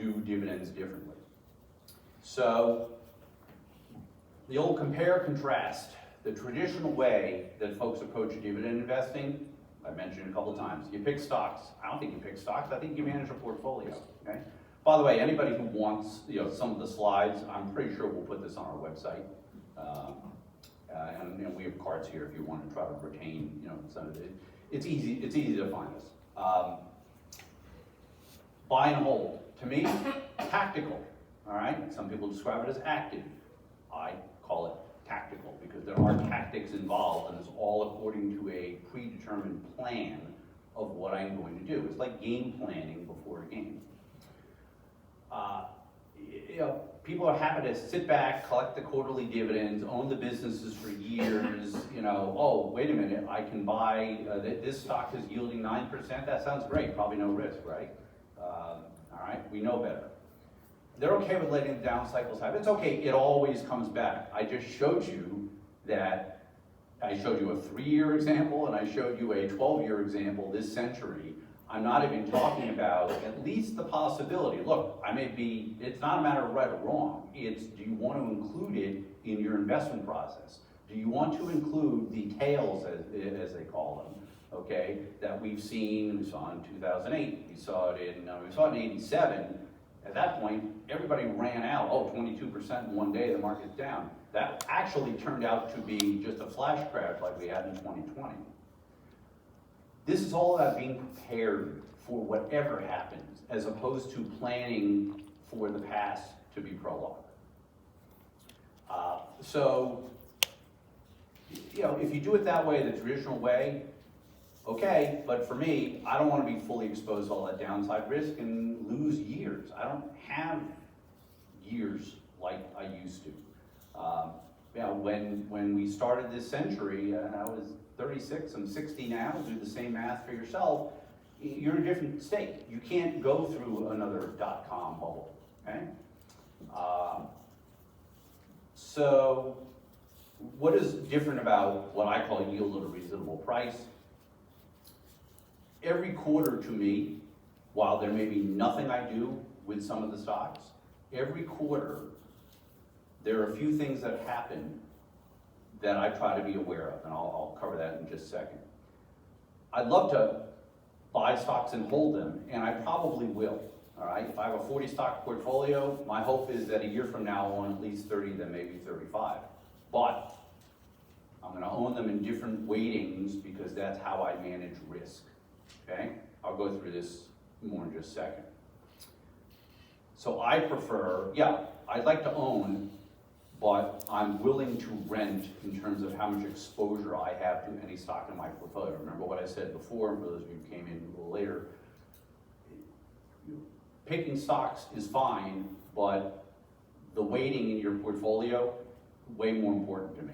do dividends differently. So the old compare contrast, the traditional way that folks approach dividend investing, I mentioned a couple times, you pick stocks. I don't think you pick stocks, I think you manage a portfolio, okay? By the way, anybody who wants some of the slides, I'm pretty sure we'll put this on our website. And we have cards here if you want to try to retain, some of it. It's easy to find us. Buy and hold, to me, tactical, all right? Some people describe it as active. I call it tactical because there are tactics involved and it's all according to a predetermined plan of what I'm going to do. It's like game planning before a game. People are happy to sit back, collect the quarterly dividends, own the businesses for years, oh, wait a minute, I can buy, this stock is yielding 9%, that sounds great, probably no risk, right? All right, we know better. They're okay with letting the down cycles happen. It's okay, it always comes back. I just showed you that, I showed you a 3-year example and I showed you a 12-year example this century. I'm not even talking about at least the possibility. Look, it's not a matter of right or wrong. It's, do you want to include it in your investment process? Do you want to include the tails, as they call them, okay, that we saw in 2008, we saw it in 87. At that point, everybody ran out, 22% in one day, the market's down. That actually turned out to be just a flash crash like we had in 2020. This is all about being prepared for whatever happens, as opposed to planning for the past to be prologue. If you do it that way, the traditional way, okay, but for me, I don't want to be fully exposed to all that downside risk and lose years. I don't have years like I used to. When we started this century, I was 36, I'm 60 now, do the same math for yourself, you're in a different state. You can't go through another dot-com bubble, okay? So what is different about what I call yield at a reasonable price? Every quarter to me, while there may be nothing I do with some of the stocks, every quarter there are a few things that happen that I try to be aware of, and I'll cover that in just a second. I'd love to buy stocks and hold them, and I probably will, all right? If I have a 40 stock portfolio, my hope is that a year from now I'll own at least 30, then maybe 35. But I'm gonna own them in different weightings because that's how I manage risk, okay? I'll go through this more in just a second. So I prefer, I'd like to own, but I'm willing to rent in terms of how much exposure I have to any stock in my portfolio. Remember what I said before, for those of you who came in a little later, picking stocks is fine, but the weighting in your portfolio, way more important to me.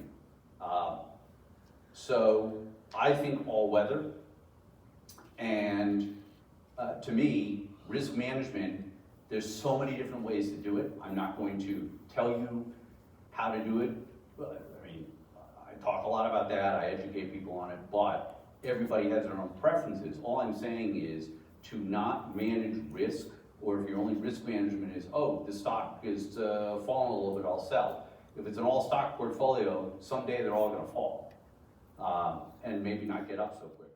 So I think all weather, and to me, risk management, there's so many different ways to do it. I'm not going to tell you how to do it. I talk a lot about that, I educate people on it, but everybody has their own preferences. All I'm saying is to not manage risk, or if your only risk management is, this stock is falling a little bit, I'll sell. If it's an all stock portfolio, someday they're all gonna fall, and maybe not get up so quick.